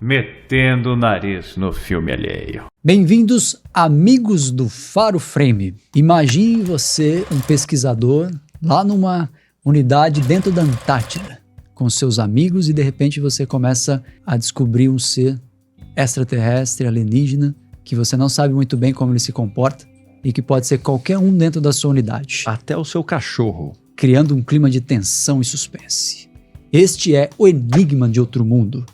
Metendo o nariz no filme alheio. Bem-vindos, amigos do Faro Frame. Imagine você, um pesquisador, lá numa unidade dentro da Antártida, com seus amigos, e de repente você começa a descobrir um ser extraterrestre, alienígena, que você não sabe muito bem como ele se comporta e que pode ser qualquer um dentro da sua unidade. Até o seu cachorro. Criando um clima de tensão e suspense. Este é O Enigma de Outro Mundo,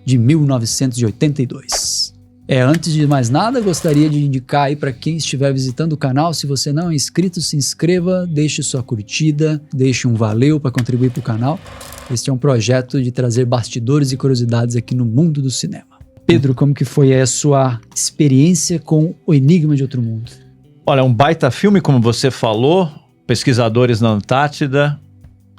de 1982. Antes de mais nada, gostaria de indicar aí para quem estiver visitando o canal, se você não é inscrito, se inscreva, deixe sua curtida, deixe um valeu para contribuir para o canal. Este é um projeto de trazer bastidores e curiosidades aqui no mundo do cinema. Pedro, como que foi a sua experiência com O Enigma de Outro Mundo? Olha, é um baita filme, como você falou, pesquisadores na Antártida,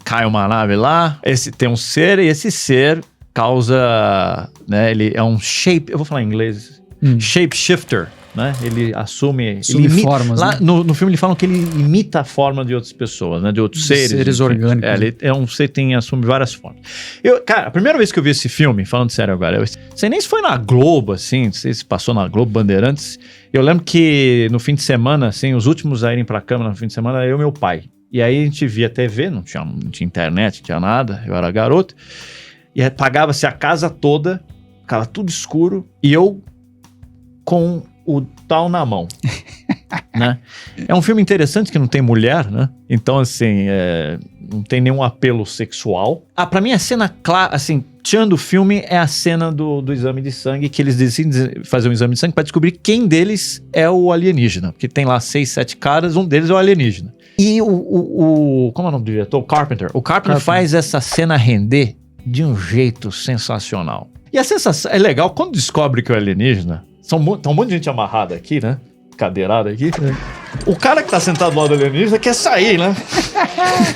cai uma nave lá, tem um ser, e esse ser causa, né, ele é um eu vou falar em inglês, shapeshifter, né, ele assume formas, lá, né? no filme eles falam que ele imita a forma de outras pessoas, né, de outros seres orgânicos. Ele é um ser que assume várias formas. Cara, a primeira vez que eu vi esse filme, falando sério agora, não sei nem se foi na Globo, assim, não sei se passou na Globo, Bandeirantes, eu lembro que no fim de semana, assim, os últimos a irem pra cama no fim de semana, eu e meu pai. E aí a gente via TV, não tinha internet, não tinha nada, eu era garoto, e apagava-se a casa toda, ficava tudo escuro, e eu com o tal na mão, né? É um filme interessante que não tem mulher, né? Então, assim, não tem nenhum apelo sexual. Pra mim a cena clara, assim, tirando o filme, é a cena do exame de sangue, que eles decidem fazer um exame de sangue pra descobrir quem deles é o alienígena, porque tem lá 6, 7 caras, um deles é o alienígena. E como é o nome do diretor? O Carpenter faz essa cena render de um jeito sensacional. E a sensação é legal, quando descobre que é o alienígena, tá um monte de gente amarrada aqui, né? Cadeirada aqui. O cara que tá sentado do lado do alienígena quer sair, né?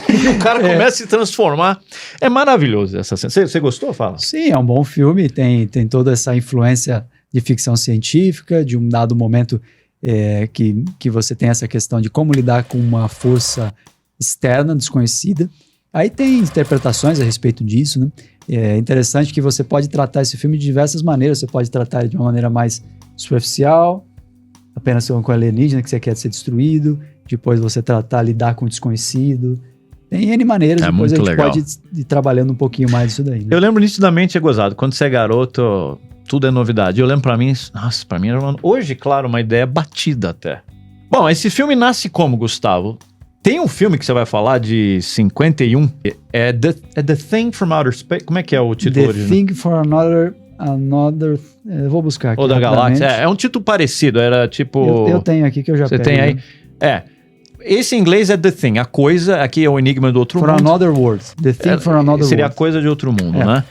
E o cara começa a se transformar. É maravilhoso essa cena. Você gostou, Fala? Sim, é um bom filme, tem toda essa influência de ficção científica, de um dado momento que você tem essa questão de como lidar com uma força externa, desconhecida. Aí tem interpretações a respeito disso, né? É interessante que você pode tratar esse filme de diversas maneiras. Você pode tratar ele de uma maneira mais superficial, apenas com alienígena que você quer ser destruído. Depois você lidar com o desconhecido. Tem N maneiras, depois a gente legal. Pode ir trabalhando um pouquinho mais disso daí, né? Eu lembro nitidamente, gozado, quando você é garoto, tudo é novidade. Eu lembro pra mim era hoje, claro, uma ideia batida até. Bom, esse filme nasce como, Gustavo? Tem um filme que você vai falar de 51, The Thing from Outer Space. Como é que é o título original? The Thing from Another eu vou buscar aqui. Ou da Galáxia. É um título parecido, era tipo... Eu tenho aqui que eu já pego. Você tem aí? Né? Esse em inglês é The Thing, a coisa, aqui é o enigma do outro mundo. For Another World. The Thing from Another World. Seria a coisa de outro mundo, né?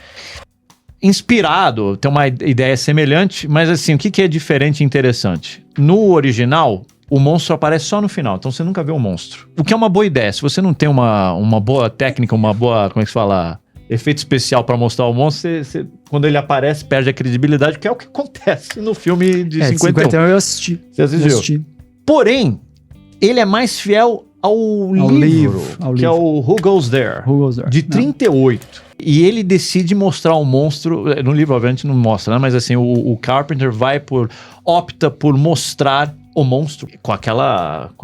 Inspirado, tem uma ideia semelhante, mas assim, o que é diferente e interessante? No original, o monstro aparece só no final, então você nunca vê o monstro. O que é uma boa ideia, se você não tem uma boa técnica, uma boa, como é que se fala, efeito especial pra mostrar o monstro, você, quando ele aparece, perde a credibilidade, que é o que acontece no filme de 51. 51 eu assisti. Você assistiu? Porém, ele é mais fiel ao livro, que é o Who Goes There, de 38. E ele decide mostrar o monstro, no livro obviamente não mostra, né? Mas assim, o Carpenter opta por mostrar o monstro com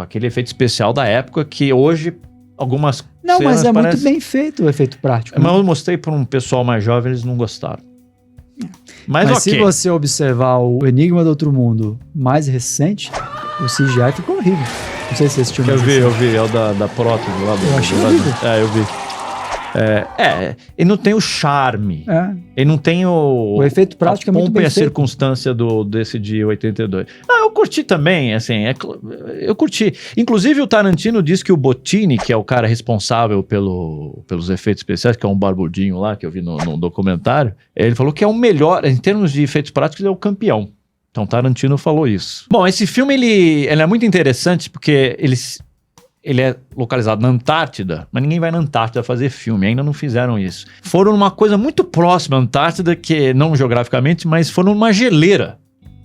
aquele efeito especial da época que hoje algumas Não, mas é muito bem feito o efeito prático. Mas eu mostrei para um pessoal mais jovem, eles não gostaram. Mas se você observar o Enigma do Outro Mundo mais recente, o CGI ficou horrível. Não sei se você assistiu. Eu vi, é o da prótese lá do... Eu achei horrível. Eu vi. Ele não tem o charme. Ele não tem o efeito prático é muito bem feito. A circunstância desse de 82. Eu curti também, assim, eu curti. Inclusive o Tarantino diz que o Bottini, que é o cara responsável pelos efeitos especiais, que é um barbudinho lá, que eu vi no documentário, ele falou que é o melhor, em termos de efeitos práticos, ele é o campeão. Então Tarantino falou isso. Bom, esse filme, ele é muito interessante porque ele é localizado na Antártida, mas ninguém vai na Antártida fazer filme, ainda não fizeram isso. Foram numa coisa muito próxima à Antártida, que não geograficamente, mas foram numa geleira,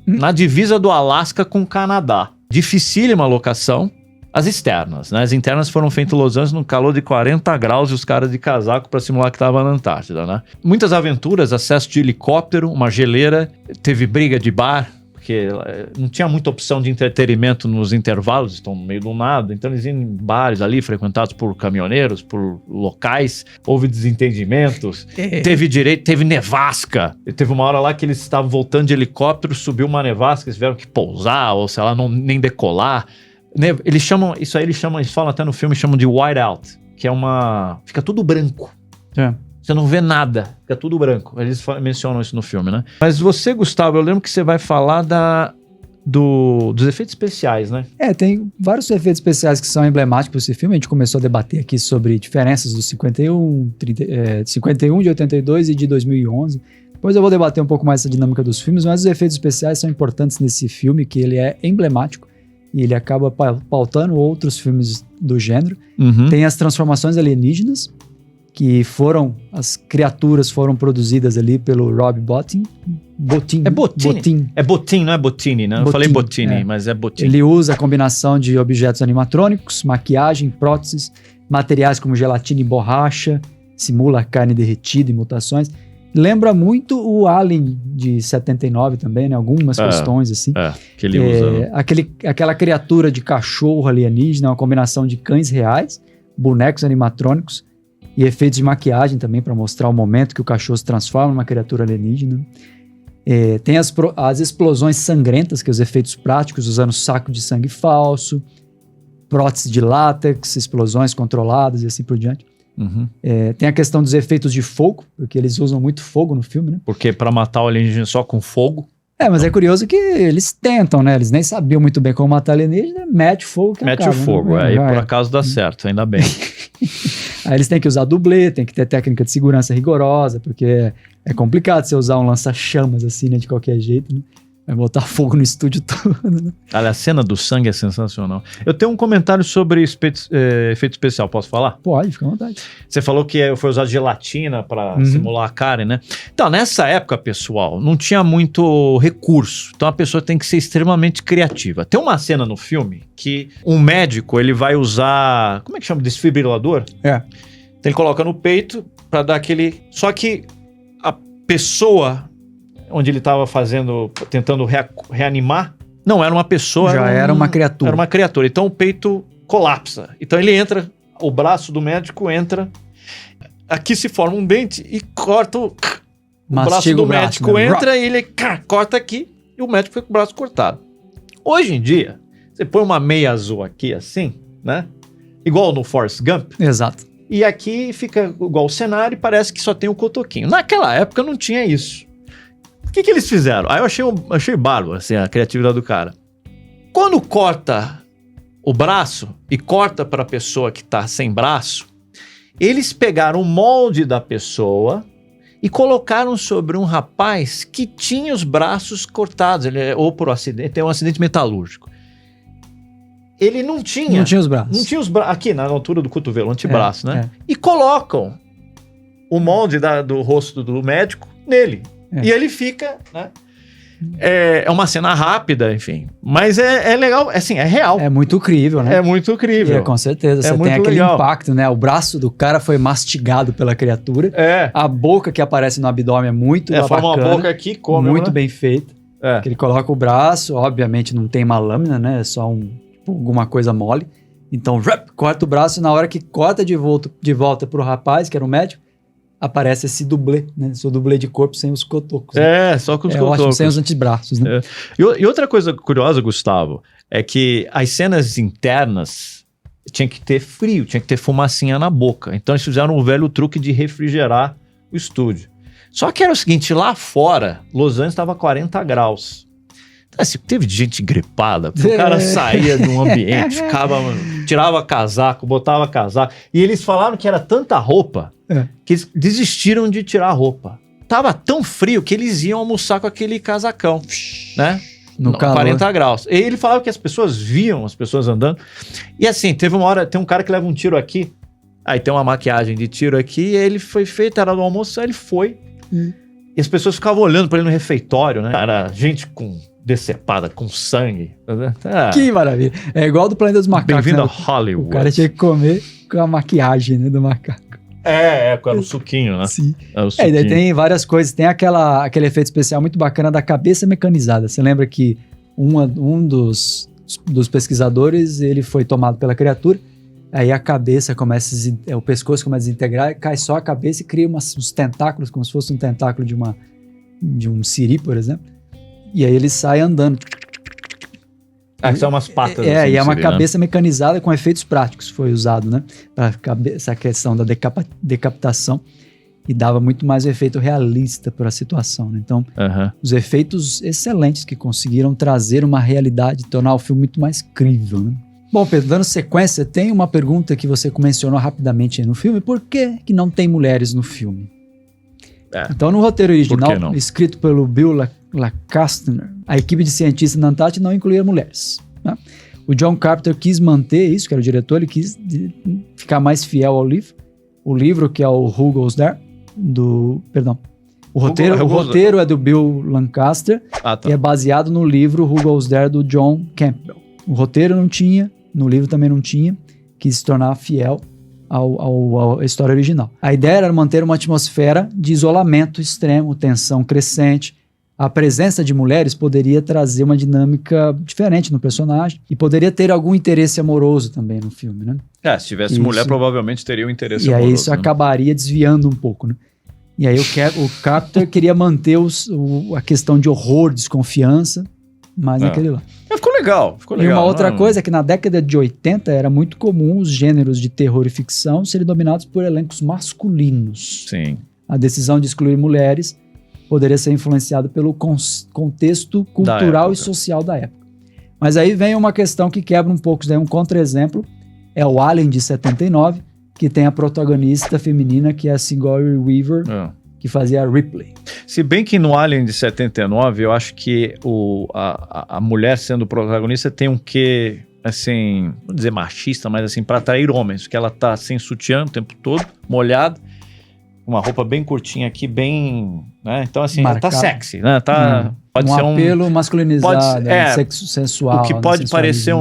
na divisa do Alasca com o Canadá. Dificílima locação, as externas, né? As internas foram feitas em Los Angeles no calor de 40 graus e os caras de casaco para simular que tava na Antártida, né? Muitas aventuras, acesso de helicóptero, uma geleira, teve briga de bar, porque não tinha muita opção de entretenimento nos intervalos, estão no meio do nada, então eles iam em bares ali, frequentados por caminhoneiros, por locais, houve desentendimentos, teve nevasca, teve uma hora lá que eles estavam voltando de helicóptero, subiu uma nevasca, eles tiveram que pousar, ou sei lá, nem decolar. Eles chamam, isso aí eles falam até no filme, chamam de whiteout, que é fica tudo branco. Você não vê nada, fica tudo branco. Eles mencionam isso no filme, né? Mas você, Gustavo, eu lembro que você vai falar dos efeitos especiais, né? Tem vários efeitos especiais que são emblemáticos desse filme. A gente começou a debater aqui sobre diferenças do 51, 51, de 82 e de 2011. Depois eu vou debater um pouco mais essa dinâmica dos filmes, mas os efeitos especiais são importantes nesse filme, que ele é emblemático e ele acaba pautando outros filmes do gênero. Tem as transformações alienígenas, que as criaturas foram produzidas ali pelo Rob Bottin. É Bottin. É Bottin, não é Bottini, né? Bottin, eu falei Bottini, mas é Bottin. Ele usa a combinação de objetos animatrônicos, maquiagem, próteses, materiais como gelatina e borracha, simula carne derretida e mutações. Lembra muito o Alien de 79 também, né? Algumas questões assim. Que ele usa. Aquela criatura de cachorro alienígena, uma combinação de cães reais, bonecos animatrônicos, e efeitos de maquiagem também para mostrar o momento que o cachorro se transforma numa criatura alienígena. Tem as explosões sangrentas, que é os efeitos práticos, usando saco de sangue falso, prótese de látex, explosões controladas e assim por diante. Tem a questão dos efeitos de fogo, porque eles usam muito fogo no filme, né? Porque para matar o alienígena só com fogo. Mas é curioso que eles tentam, né? Eles nem sabiam muito bem como matar alienígena, mete fogo que mete acaba, o fogo, né? E por acaso dá certo, ainda bem. Aí eles têm que usar dublê, tem que ter técnica de segurança rigorosa, porque é complicado você usar um lança-chamas assim, né? De qualquer jeito, né? Vai botar fogo no estúdio todo, né? Olha, a cena do sangue é sensacional. Eu tenho um comentário sobre efeito especial, posso falar? Pode, fica à vontade. Você falou que foi usado gelatina para simular a carne, né? Então, nessa época, pessoal, não tinha muito recurso. Então, a pessoa tem que ser extremamente criativa. Tem uma cena no filme que um médico, ele vai usar... Como é que chama? Desfibrilador? Então, ele coloca no peito para dar aquele... Só que a pessoa... onde ele estava tentando reanimar, não era uma pessoa. Era uma criatura. Era uma criatura. Então o peito colapsa. Então ele entra, o braço do médico entra, aqui se forma um dente e corta o braço do médico, né? Entra e ele corta aqui e o médico fica com o braço cortado. Hoje em dia, você põe uma meia azul aqui assim, né? Igual no Forrest Gump. Exato. E aqui fica igual o cenário e parece que só tem o cotoquinho. Naquela época não tinha isso. O que eles fizeram? Aí eu achei bárbaro, assim, a criatividade do cara. Quando corta o braço e corta para a pessoa que tá sem braço, eles pegaram o molde da pessoa e colocaram sobre um rapaz que tinha os braços cortados, ou por acidente, tem um acidente metalúrgico. Ele não tinha os braços. Não tinha os braços, aqui na altura do cotovelo, antebraço, né? E colocam o molde do rosto do médico nele. E ele fica, né? É uma cena rápida, enfim. Mas é legal, assim, é real. É muito crível, né? É muito crível. Com certeza. Você tem aquele impacto, né? O braço do cara foi mastigado pela criatura. A boca que aparece no abdômen é muito bacana. Forma uma boca aqui, come, muito bem feita. Que ele coloca o braço, obviamente não tem uma lâmina, né? É só alguma coisa mole. Então, corta o braço e na hora que corta de volta pro rapaz, que era o médico, aparece esse dublê, né? Seu dublê de corpo sem os cotocos. Né? Só com os cotocos. Ótimo, sem os antebraços, né? E outra coisa curiosa, Gustavo, é que as cenas internas tinha que ter frio, tinha que ter fumacinha na boca. Então eles fizeram o velho truque de refrigerar o estúdio. Só que era o seguinte, lá fora, Los Angeles estava 40 graus. Então, assim, teve gente gripada, o cara saía de um ambiente, tirava casaco, botava casaco. E eles falaram que era tanta roupa que eles desistiram de tirar a roupa. Tava tão frio que eles iam almoçar com aquele casacão, né? No calor. 40 graus. E ele falava que as pessoas viam as pessoas andando. E assim, teve uma hora, tem um cara que leva um tiro aqui, aí tem uma maquiagem de tiro aqui, e ele foi feito, era do almoço, aí ele foi. E as pessoas ficavam olhando pra ele no refeitório, né? Era gente decepada, com sangue. Que maravilha. É igual do Planeta dos Macacos. Bem-vindo né? a Hollywood. O cara tinha que comer com a maquiagem, né, do macaco. Com o suquinho, né? Sim. O E suquinho. daí tem várias coisas. Tem aquele efeito especial muito bacana da cabeça mecanizada. Você lembra que um dos pesquisadores, ele foi tomado pela criatura, aí a cabeça começa o pescoço começa a desintegrar, cai só a cabeça e cria uns tentáculos, como se fosse um tentáculo de um siri, por exemplo. E aí ele sai andando. Que são umas patas. E é uma seria, cabeça mecanizada com efeitos práticos, foi usado, né? Para essa questão da decapitação. E dava muito mais efeito realista para a situação, né? Então, os efeitos excelentes que conseguiram trazer uma realidade, tornar o filme muito mais crível, né? Bom, Pedro, dando sequência, tem uma pergunta que você mencionou rapidamente aí no filme. Por que não tem mulheres no filme? Então, no roteiro original, escrito pelo Bill Lancaster, a equipe de cientistas na Antártida não incluía mulheres, né? O John Carpenter quis manter isso, que era o diretor, ele quis ficar mais fiel ao livro. O livro, que é o Who Goes There, o roteiro é do Bill Lancaster e é baseado no livro Who Goes There, do John Campbell. O roteiro não tinha, no livro também não tinha, quis se tornar fiel à história original. A ideia era manter uma atmosfera de isolamento extremo, tensão crescente. A presença de mulheres poderia trazer uma dinâmica diferente no personagem e poderia ter algum interesse amoroso também no filme, né? Se tivesse mulher, provavelmente teria um interesse amoroso. E aí isso né? acabaria desviando um pouco, né? E aí o Carpenter queria manter a questão de horror, desconfiança, mas naquele lá. Ficou legal. E uma outra coisa é que na década de 80 era muito comum os gêneros de terror e ficção serem dominados por elencos masculinos. Sim. A decisão de excluir mulheres poderia ser influenciada pelo contexto cultural e social da época. Mas aí vem uma questão que quebra um pouco, um contra-exemplo, é o Alien de 79, que tem a protagonista feminina, que é a Sigourney Weaver, que fazia a Ripley. Se bem que no Alien de 79, eu acho que a mulher sendo protagonista tem um quê, assim, não vou dizer machista, mas assim, para atrair homens, porque ela tá sem sutiã o tempo todo, molhada, uma roupa bem curtinha aqui, bem, né? Então assim, ela tá sexy, né? Pode ser apelo masculinizado, sexo sensual. O que pode parecer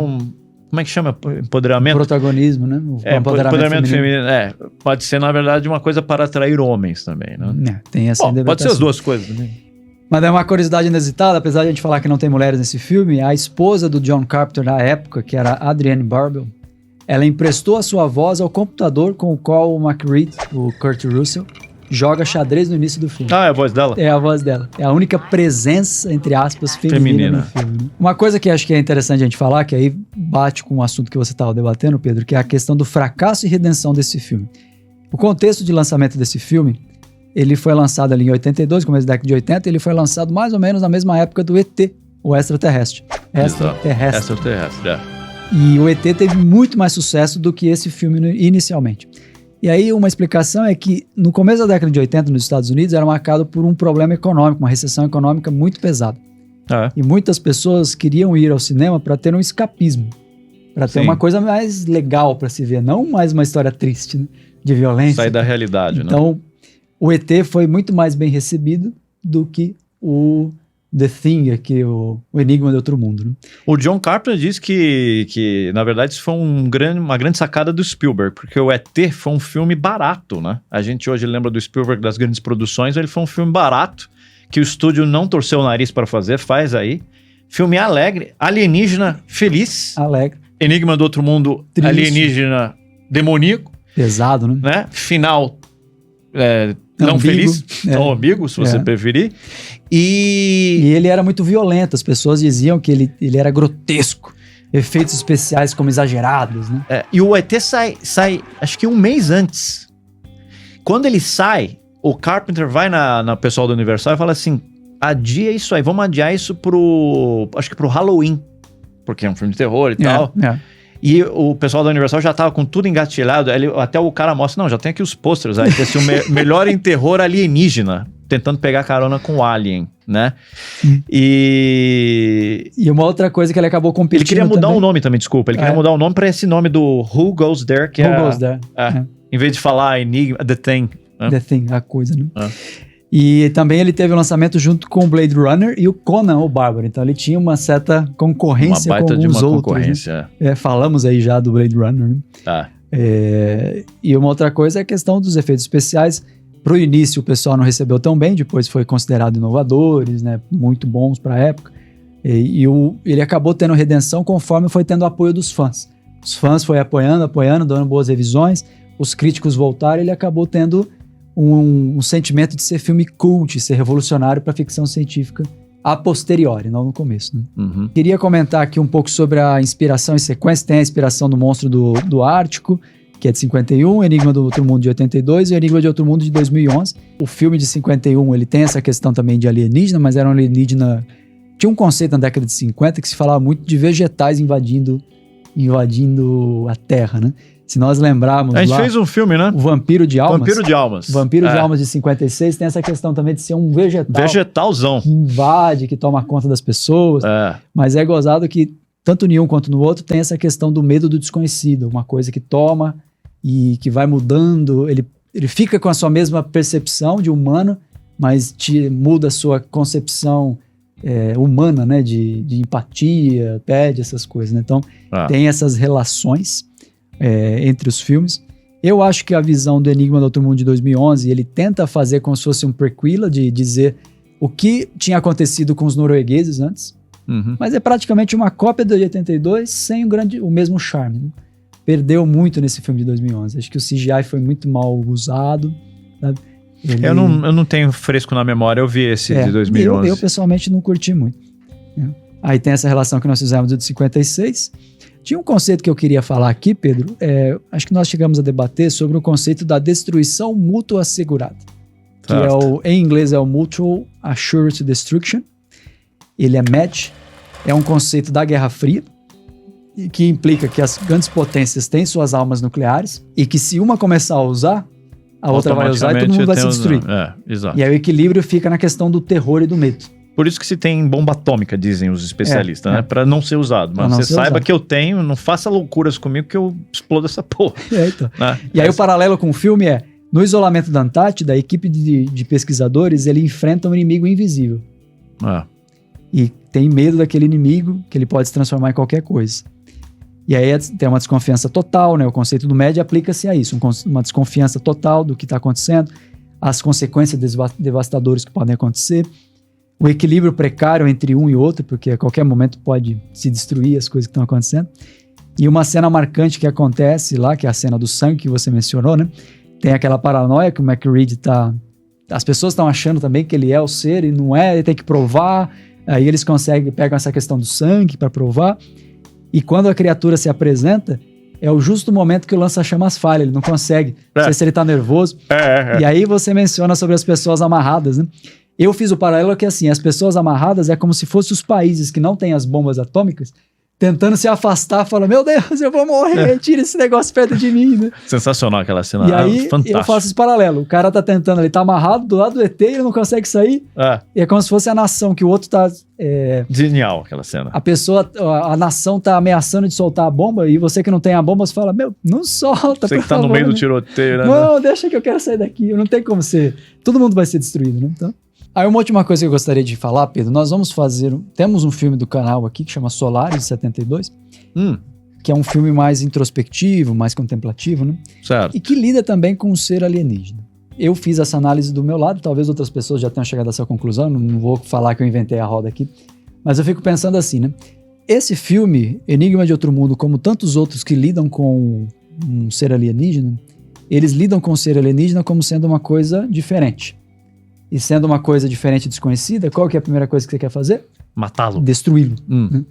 como é que chama? Empoderamento? Protagonismo, né? Empoderamento feminino. Pode ser, na verdade, uma coisa para atrair homens também, né? Tem essa interpretação. Pode ser as duas coisas também. Mas é uma curiosidade inusitada, apesar de a gente falar que não tem mulheres nesse filme, a esposa do John Carpenter na época, que era Adrienne Barbeau, ela emprestou a sua voz ao computador com o qual o McReed, o Kurt Russell, joga xadrez no início do filme. É a voz dela? É a voz dela. É a única presença, entre aspas, feminina no filme. Uma coisa que acho que é interessante a gente falar, que aí bate com o assunto que você estava debatendo, Pedro, que é a questão do fracasso e redenção desse filme. O contexto de lançamento desse filme, ele foi lançado ali em 82, começo da década de 80, ele foi lançado mais ou menos na mesma época do ET, o Extraterrestre. Extraterrestre. E o ET teve muito mais sucesso do que esse filme inicialmente. E aí uma explicação é que no começo da década de 80 nos Estados Unidos era marcado por um problema econômico, uma recessão econômica muito pesada. E muitas pessoas queriam ir ao cinema para ter um escapismo, para ter uma coisa mais legal para se ver, não mais uma história triste, né, de violência. Sair da realidade, então, o ET foi muito mais bem recebido do que o The Thing, aqui, o Enigma de Outro Mundo, né? O John Carpenter diz que na verdade, isso foi uma grande sacada do Spielberg, porque o ET foi um filme barato, né? A gente hoje lembra do Spielberg das grandes produções, ele foi um filme barato, que o estúdio não torceu o nariz para fazer, faz aí. Filme alegre, alienígena feliz. Alegre. Enigma do Outro Mundo, triste. Alienígena demoníaco. Pesado, né? Final não feliz, ou ambíguo, se você preferir. E ele era muito violento, as pessoas diziam que ele era grotesco, efeitos especiais como exagerados, né? E o ET sai, acho que um mês antes. Quando ele sai, o Carpenter vai na pessoal do Universal e fala assim, adia isso aí, vamos adiar isso acho que pro Halloween, porque é um filme de terror e tal. E o pessoal da Universal já tava com tudo engatilhado. Até o cara mostra, não, já tem aqui os pôsteres aí, esse o melhor em terror alienígena, tentando pegar carona com o Alien, né? E uma outra coisa que ele acabou competindo. Ele queria mudar o nome também, desculpa. Ele queria mudar o nome pra esse nome do Who Goes There, que Who Goes There. Em vez de falar Enigma, The Thing. The Thing, a coisa, né? E também ele teve o lançamento junto com o Blade Runner e o Conan o Bárbaro. Então ele tinha uma certa concorrência com alguns outros. Concorrência. Né? Falamos aí já do Blade Runner. Né? Tá. E uma outra coisa é a questão dos efeitos especiais. Pro início o pessoal não recebeu tão bem, depois foi considerado inovadores, né? Muito bons para a época. Ele acabou tendo redenção conforme foi tendo o apoio dos fãs. Os fãs foram apoiando, dando boas revisões. Os críticos voltaram e ele acabou tendo um sentimento de ser filme cult, ser revolucionário para ficção científica a posteriori, não no começo. Né? Uhum. Queria comentar aqui um pouco sobre a inspiração e sequência. Tem a inspiração do Monstro do Ártico, que é de 51, Enigma do Outro Mundo de 82 e Enigma de Outro Mundo de 2011. O filme de 51, ele tem essa questão também de alienígena, mas era um alienígena... Tinha um conceito na década de 50 que se falava muito de vegetais invadindo a Terra, né? Se nós lembrarmos lá... A gente fez um filme, né? O Vampiro de Almas. Vampiro de Almas. Vampiro de Almas de 56 tem essa questão também de ser um vegetal. Vegetalzão. Que invade, que toma conta das pessoas. Mas é gozado que tanto em um quanto no outro tem essa questão do medo do desconhecido. Uma coisa que toma e que vai mudando. Ele fica com a sua mesma percepção de humano, mas muda a sua concepção humana, né? De empatia, pede essas coisas. Né? Então, tem essas relações entre os filmes. Eu acho que a visão do Enigma do Outro Mundo de 2011, ele tenta fazer como se fosse um prequela, de dizer o que tinha acontecido com os noruegueses antes, mas é praticamente uma cópia de 82 sem o mesmo charme. Né? Perdeu muito nesse filme de 2011. Acho que o CGI foi muito mal usado. Sabe? Eu não tenho fresco na memória, eu vi esse de 2011. Eu pessoalmente não curti muito. Né? Aí tem essa relação que nós fizemos do de 56. Tinha um conceito que eu queria falar aqui, Pedro. Acho que nós chegamos a debater sobre o conceito da destruição mútua assegurada. Que em inglês é o Mutual Assured Destruction. Ele é MAD. É um conceito da Guerra Fria, que implica que as grandes potências têm suas armas nucleares e que se uma começar a usar, a outra vai usar e todo mundo vai se destruir. Exato. E aí o equilíbrio fica na questão do terror e do medo. Por isso que se tem bomba atômica, dizem os especialistas, né? Pra não ser usado. Mas você saiba que eu tenho, não faça loucuras comigo que eu explodo essa porra. Então. Né? E aí o paralelo com o filme no isolamento da Antártida, a equipe de pesquisadores, ele enfrenta um inimigo invisível. E tem medo daquele inimigo, que ele pode se transformar em qualquer coisa. E aí tem uma desconfiança total, né? O conceito do MED aplica-se a isso, uma desconfiança total do que está acontecendo, as consequências devastadoras que podem acontecer, o equilíbrio precário entre um e outro, porque a qualquer momento pode se destruir as coisas que estão acontecendo. E uma cena marcante que acontece lá, que é a cena do sangue que você mencionou, né? Tem aquela paranoia que o McReed tá... As pessoas estão achando também que ele é o ser e não é, ele tem que provar. Aí eles pegam essa questão do sangue para provar. E quando a criatura se apresenta, é o justo momento que o lança-chamas falha, ele não consegue. Não sei se ele tá nervoso. E aí você menciona sobre as pessoas amarradas, né? Eu fiz o paralelo que assim, as pessoas amarradas é como se fossem os países que não têm as bombas atômicas tentando se afastar, falando, meu Deus, eu vou morrer, tira esse negócio perto de mim, né? Sensacional aquela cena. E aí eu faço esse paralelo, o cara tá tentando, ele tá amarrado do lado do ET e ele não consegue sair. E é como se fosse a nação, que o outro tá... Genial aquela cena. A nação tá ameaçando de soltar a bomba e você que não tem a bomba, você fala, meu, não solta, você que tá no meio do tiroteio, né? Não, deixa que eu quero sair daqui, não tem como ser, todo mundo vai ser destruído, né? Então... Aí uma última coisa que eu gostaria de falar, Pedro, nós vamos temos um filme do canal aqui que chama Solaris, de 72, que é um filme mais introspectivo, mais contemplativo, né? Certo. E que lida também com o ser alienígena. Eu fiz essa análise do meu lado, talvez outras pessoas já tenham chegado a essa conclusão, não vou falar que eu inventei a roda aqui, mas eu fico pensando assim, né? Esse filme, Enigma de Outro Mundo, como tantos outros que lidam com um ser alienígena, eles lidam com o ser alienígena como sendo uma coisa diferente. E sendo uma coisa diferente e desconhecida, qual que é a primeira coisa que você quer fazer? Matá-lo. Destruí-lo. Né?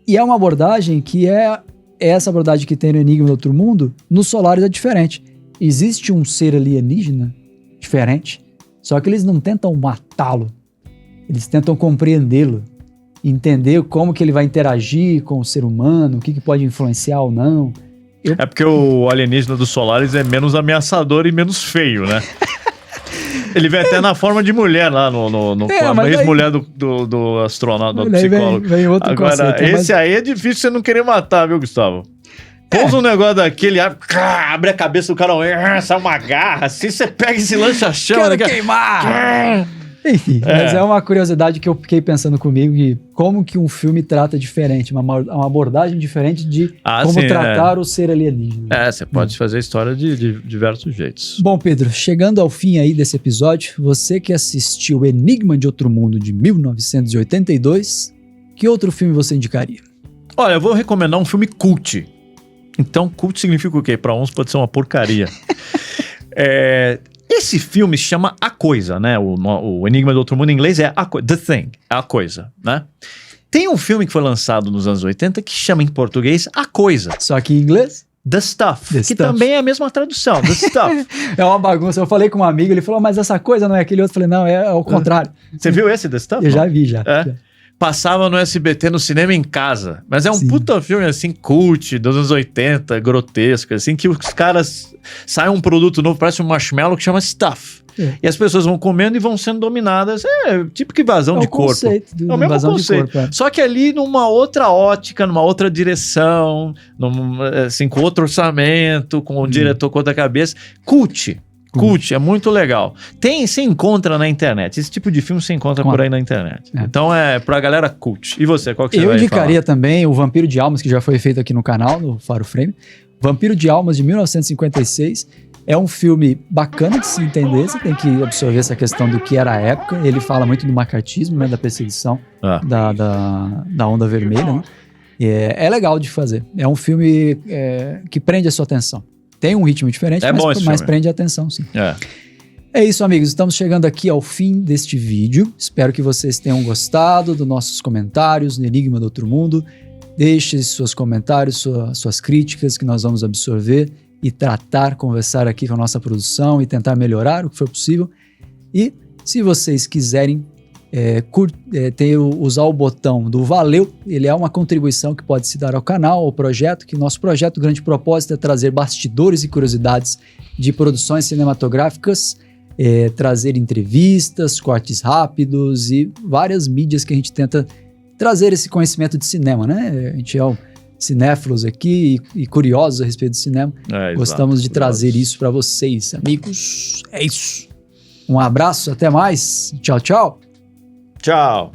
E é uma abordagem que é essa abordagem que tem no Enigma do Outro Mundo, no Solaris é diferente. Existe um ser alienígena diferente, só que eles não tentam matá-lo. Eles tentam compreendê-lo, entender como que ele vai interagir com o ser humano, o que pode influenciar ou não. É porque o alienígena do Solaris é menos ameaçador e menos feio, né? Ele vem até na forma de mulher lá no ex-mulher do astronauta, do psicólogo. Vem outro Agora, conceito, esse aí é difícil você não querer matar, viu, Gustavo? Pousa um negócio daquele, abre a cabeça do cara, sai uma garra, assim, você pega esse lança-chama. Quero queimar! Enfim, mas é uma curiosidade que eu fiquei pensando comigo, de como que um filme trata diferente, uma abordagem diferente de como tratar o ser alienígena. Você pode fazer a história de diversos jeitos. Bom, Pedro, chegando ao fim aí desse episódio, você que assistiu Enigma de Outro Mundo de 1982, que outro filme você indicaria? Olha, eu vou recomendar um filme cult. Então, cult significa o quê? Para uns pode ser uma porcaria. Esse filme se chama A Coisa, né? O Enigma do Outro Mundo em inglês é The Thing, A Coisa, né? Tem um filme que foi lançado nos anos 80 que chama em português A Coisa. Só que em inglês? The Stuff, também é a mesma tradução, The Stuff. É uma bagunça. Eu falei com um amigo, ele falou, mas essa coisa não é aquele outro. Eu falei, não, é o contrário. Você viu esse The Stuff? Eu já vi, já. Passava no SBT, no cinema em casa. Mas é um puta filme, assim, cult, dos anos 80, grotesco, assim, que os caras... Sai um produto novo, parece um marshmallow, que chama Stuff. E as pessoas vão comendo e vão sendo dominadas. Tipo que invasão de corpo. É o mesmo conceito. Só que ali numa outra ótica, numa outra direção, assim, com outro orçamento, com o diretor com outra cabeça. Cult, é muito legal. Você encontra na internet. Esse tipo de filme você encontra por aí na internet. Então é pra galera cult. E você, qual que você vai falar? Eu indicaria também o Vampiro de Almas, que já foi feito aqui no canal, no Faro Frame. Vampiro de Almas, de 1956. É um filme bacana de se entender. Você tem que absorver essa questão do que era a época. Ele fala muito do macartismo, né, da perseguição da Onda Vermelha. Né? É legal de fazer. É um filme que prende a sua atenção. Tem um ritmo diferente, mas prende a atenção, sim. É isso, amigos. Estamos chegando aqui ao fim deste vídeo. Espero que vocês tenham gostado dos nossos comentários no Enigma do Outro Mundo. Deixe seus comentários, suas críticas, que nós vamos absorver e conversar aqui com a nossa produção e tentar melhorar o que for possível. E se vocês quiserem usar o botão do Valeu, ele é uma contribuição que pode se dar ao canal, ao projeto, que nosso projeto, o grande propósito é trazer bastidores e curiosidades de produções cinematográficas, trazer entrevistas, cortes rápidos e várias mídias que a gente tenta trazer esse conhecimento de cinema, né? A gente é cinéfilos aqui e curiosos a respeito do cinema. Gostamos de trazer isso para vocês, amigos. É isso. Um abraço, até mais. Tchau, tchau. Tchau.